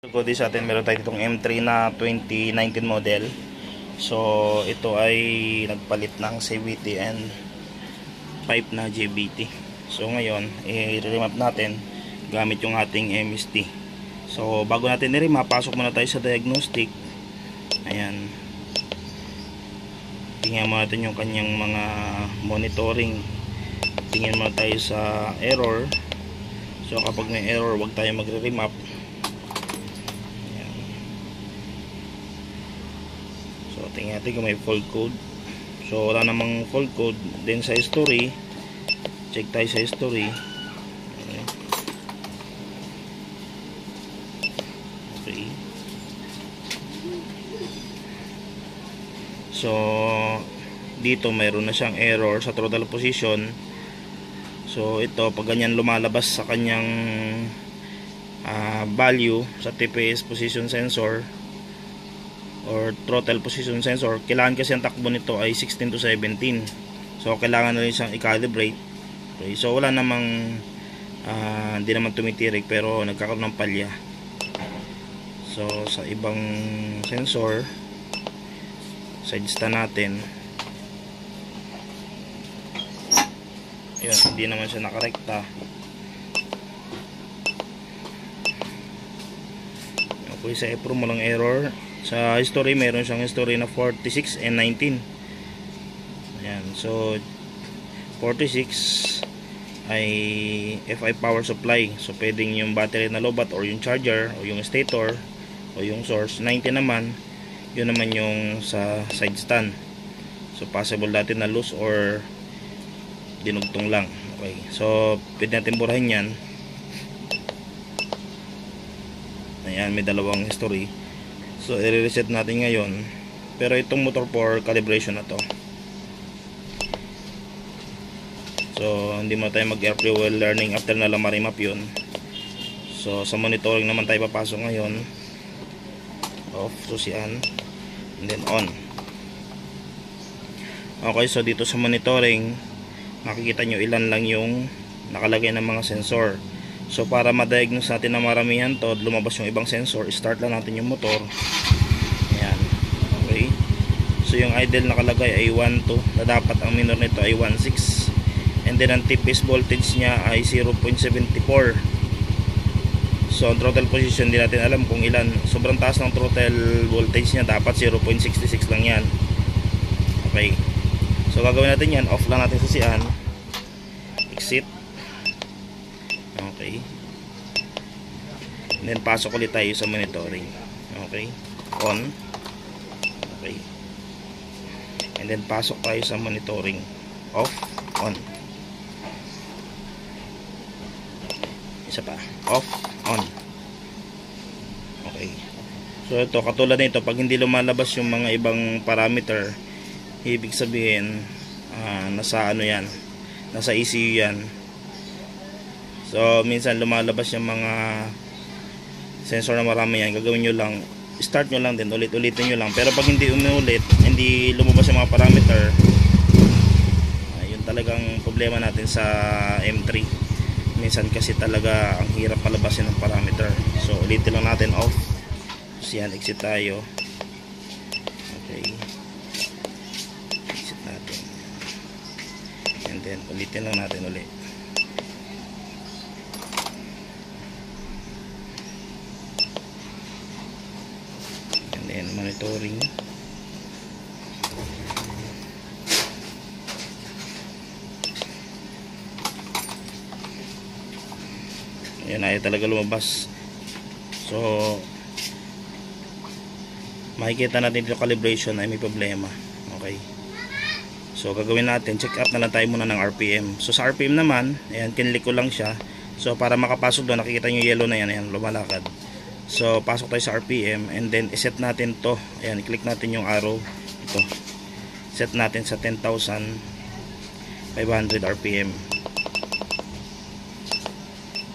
Kodi sa atin, meron tayo itong M3 na 2019 model. So ito ay nagpalit ng CVT and pipe na JBT. So ngayon i-remap natin gamit yung ating MST. So bago natin i-remap, pasok muna tayo sa diagnostic. Ayan, tingnan mo natin yung kanyang mga monitoring. Tingnan mo tayo sa error. So kapag may error, wag tayo magre-remap. So tingnan natin kung may fault code. So wala namang fault code. Then sa history, check tayo sa history. Okay. So dito mayroon na siyang error sa throttle position. So ito, pag ganyan lumalabas sa kanyang value sa TPS position sensor or throttle position sensor, kailangan kasi ang takbo nito ay 16 to 17. So kailangan na rin siyang i-calibrate. Okay, so wala namang hindi naman tumitirik pero nagkakaroon ng palya. So sa ibang sensor, side stand natin, yun, hindi naman siya nakarekta. Okay, sa EPROM walang error. Sa history, meron siyang history na 46 and 19. Ayan, so 46 ay FI power supply. So pwedeng yung battery na lobat or yung charger o yung stator o yung source. 19 naman, yun naman yung sa side stand. So possible natin na loose or dinugtong lang. Okay, so pwede natin burahin yan. Ayan, may dalawang history. So i-reset natin ngayon. Pero itong motor for calibration na to. So hindi mo tayo mag-air fuel learning after na lang ma-remap yun. So sa monitoring naman tayo papasok ngayon. Off, susian, and then on. Okay, so dito sa monitoring, makikita nyo ilan lang yung nakalagay ng mga sensor. So para ma-diagnose natin na maramihan to, lumabas yung ibang sensor, start lang natin yung motor. Ayan. Okay. So yung idle nakalagay ay 1.2, na dapat ang minor nito ay 1.6. And then ang TPS voltage niya ay 0.74. So ang throttle position, di natin alam kung ilan. Sobrang taas ng throttle voltage niya, dapat 0.66 lang yan. Okay. So gagawin natin yan, off lang natin sa sian. Exit. Okay. And then pasok ulit tayo sa monitoring. Okay. On. Okay. And then pasok tayo sa monitoring. Off. On. Isa pa. Off. On. Okay. So ito, katulad nito, pag hindi lumalabas yung mga ibang parameter, ibig sabihin nasa ano yan, nasa ECU yan. So minsan lumalabas yung mga sensor na marami yan, gagawin nyo lang, start nyo lang din, ulit-ulitin nyo lang. Pero pag hindi umulit, hindi lumabas yung mga parameter, yun talagang problema natin sa M3. Minsan kasi talaga ang hirap palabasin ng parameter. So ulitin lang natin, off. So yan, exit tayo. Okay, exit natin, and then ulitin lang natin ulit. And monitoring. Ayan, ay talaga lumabas. So makikita natin yung calibration ay may problema. Okay, so gagawin natin, check up na lang tayo muna ng RPM. So sa RPM naman, ayan, kinlik ko lang siya. So para makapasok doon, nakikita nyo yellow na yan, ayan, lumalakad. So pasok tayo sa RPM and then iset natin to. Ayan, i-click natin yung arrow ito. Set natin sa 10,500 RPM.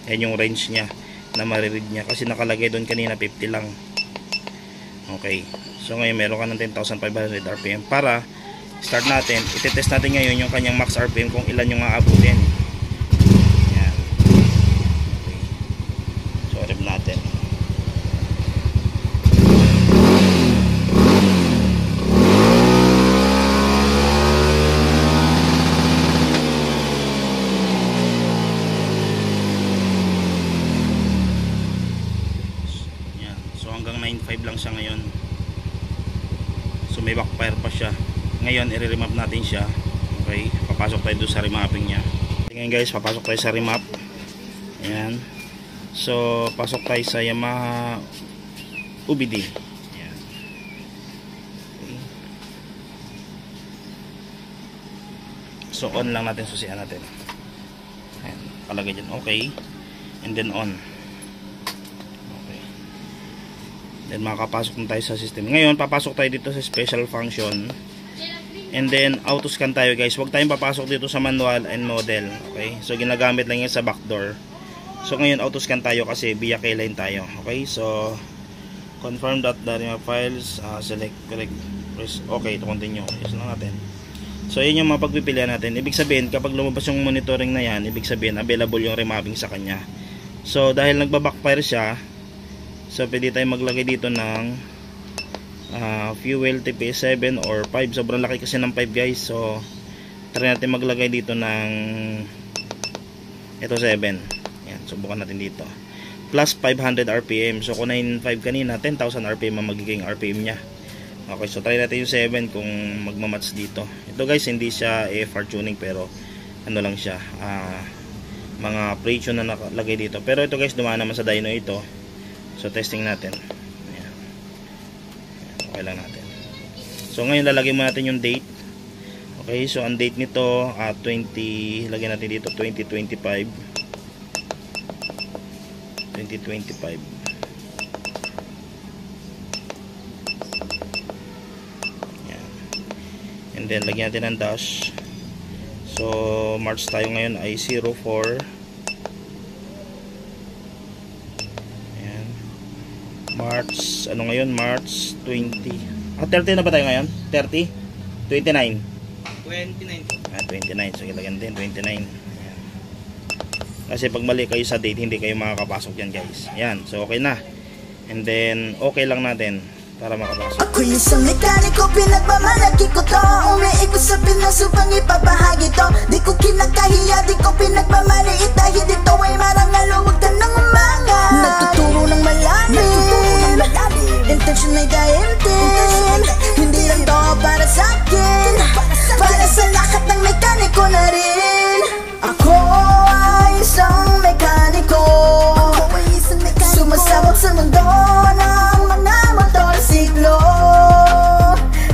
Ayan yung range niya na mariread niya, kasi nakalagay doon kanina 50 lang. Okay, so ngayon meron ka ng 10,500 RPM. Para start natin, itetest natin ngayon yung kanyang max RPM kung ilan yung aabutin. Ayan. Okay. So rev natin. hanggang 9.5 lang siya ngayon. So may backfire pa siya. Ngayon i-remap natin siya. Okay, papasok tayo doon sa remapping niya. Ngayon guys, papasok tayo sa remap. Ayan. So pasok tayo sa Yamaha UBD. Ayan. Okay. So on lang natin, susian natin. Ayan, palagay dyan, okay. And then on. Okay. Then makakapasok na tayo sa system. Ngayon papasok tayo dito sa special function. And then auto scan tayo guys. Huwag tayong papasok dito sa manual and model. Okay. So ginagamit lang yan sa backdoor. So ngayon auto scan tayo kasi via keyline tayo. Okay. So confirm that the remap files, select, correct, press okay to continue. Yes lang natin. So yun yung mga pagpipilian natin. Ibig sabihin kapag lumabas yung monitoring na yan, ibig sabihin available yung remapping sa kanya. So dahil nagba-backfire siya, so pwede tayo maglagay dito ng fuel TPS 7 or 5. Sobrang laki kasi ng 5 guys. So try natin maglagay dito ng ito 7. Yan, subukan natin dito. Plus 500 RPM. So kung 9.5 kanina, 10,000 RPM ang magiging RPM nya. Okay, so try natin yung 7 kung magmamatch dito. Ito guys, hindi siya AFR tuning pero ano lang siya, mga pre-tune na nakalagay dito. Pero ito guys, dumaan naman sa dyno ito. So testing natin. Ayan. Okay lang natin. So ngayon lalagay mo natin yung date. Okay, so ang date nito 20, lagyan natin dito 2025. And then lagyan natin ng dash. So March tayo ngayon ay 04. Ayan. March, ano ngayon? March 20. 30 na ba tayo ngayon? 30? 29? 29. 29. So ilagyan din 29. Ayan. Kasi pag mali kayo sa date, hindi kayo makakapasok yan guys. Ayan. So okay na. And then okay lang natin para makapasok. Ako yung isang mekaniko, pinagmamalaki ko to. Umiikot sa Pinas upang ipabahagi to. Di ko kinakahiya, di ko pinagmamaliit. Dahil dito ay marangal, huwag ka nang umanga. Nagtuturo ng malalim, intention ay daimtim. Hindi lang to para sa akin, para sa lahat ng mekaniko na rin. Ako ay isang mekaniko, sumasabak sa mundo ng mga motorsiklo.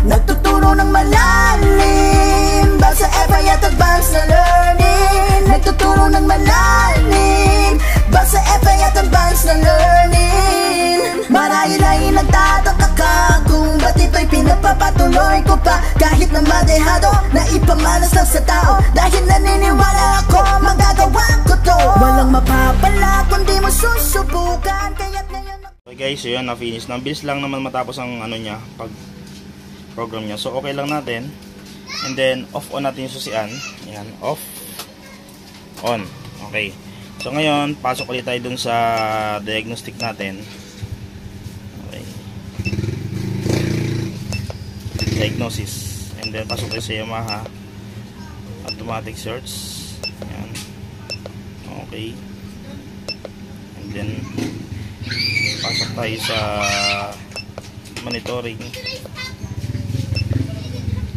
Nagtuturo ng malalim, basta FI at advanced na learning. Nagtuturo ng malalim, basta FI at advanced na learning. Marahil ay nagtataka ka kung ba't ito'y pinapapatuloy ko pa. Kahit na madehado, na ipamalas lang sa tao. Dahil naniniwala ako, magagawa ko to. Walang mapapala kundi mo susubukan. Kaya't ngayon Okay guys, so yun, na-finish. Nabilis lang naman matapos ang ano niya, pag program niya. So okay lang natin. And then off on natin yung susian. Yan, off, on. Okay. So ngayon, pasok ulit tayo dun sa diagnostic natin. Okay. Diagnosis. And then pasok tayo sa Yamaha automatic search. Yan. Okay. And then pasok tayo sa monitoring.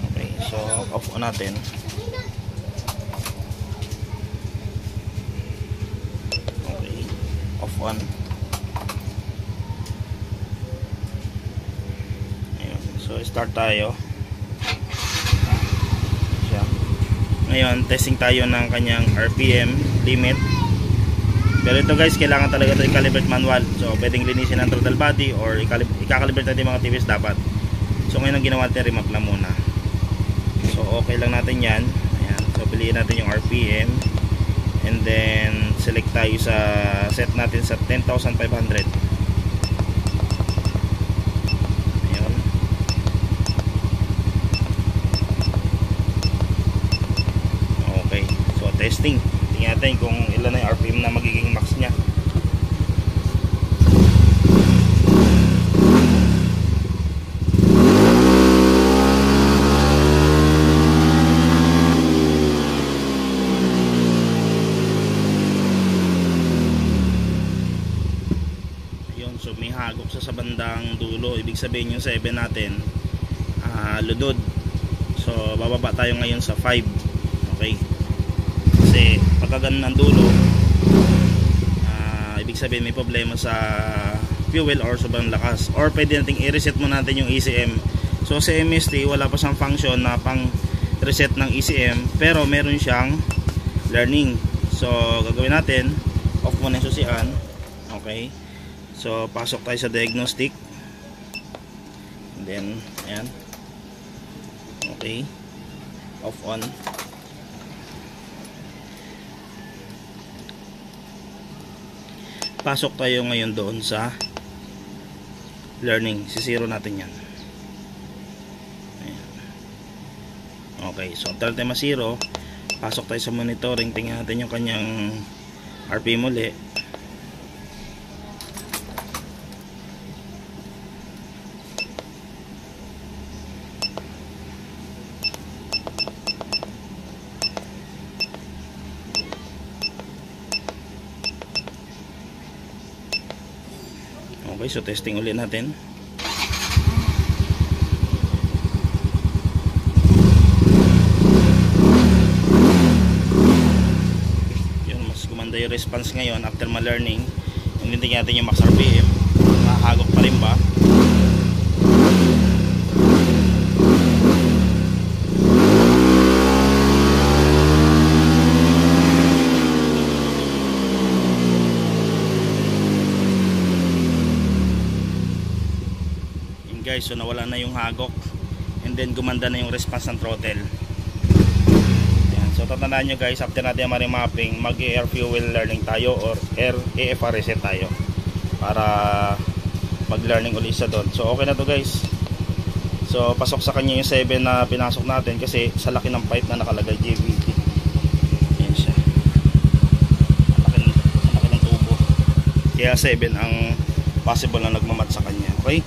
Okay, so off on natin. Okay, off on. Ayun, so start tayo. Siya. Ngayon, testing tayo ng kanyang RPM limit. Pero ito guys, kailangan talaga ito i-calibrate manual. So pwedeng linisin ang throttle body or i-calibrate natin mga TVS dapat. So ngayon ang ginawa natin, remap lang muna. So okay lang natin yan. Ayan. So piliin natin yung RPM. And then select tayo sa set natin sa 10,500. Ayan. Okay. So testing. Tingnan natin kung ilan na yung RPM na magiging max niya. So may hagok sa bandang dulo. Ibig sabihin yung 7 natin ludod. So bababa tayo ngayon sa 5. Okay. Kasi pagkagan ng dulo, ibig sabihin may problema sa fuel or sobrang lakas. Or pwede nating i-reset mo natin yung ECM. So sa MST wala pa siyang function na pang reset ng ECM, pero meron siyang learning. So gagawin natin, off muna yung susian. Okay. So pasok tayo sa diagnostic. And then ayan. Okay. Off on. Pasok tayo ngayon doon sa learning. Sisiro natin yan. Ayan. Okay. So after natin masiro, pasok tayo sa monitoring. Tingnan natin yung kanyang RPM uli. Okay, so testing ulit natin. Yun, mas gumanda yung response ngayon after ma-learning. Hindi natin yung max RPM. Nakahagok pa rin ba? Guys, so nawala na yung hagok and then gumanda na yung response ng throttle. Ayan. So tatandaan nyo guys, after natin mapping, mag-air fuel learning tayo or air AFR reset tayo para mag-learning ulit sa doon. So okay na to guys. So pasok sa kanya yung 7 na pinasok natin kasi sa laki ng pipe na nakalagay JVT. Ayan siya, laki ng tubo, kaya 7 ang possible na nagmamat sa kanya. Okay.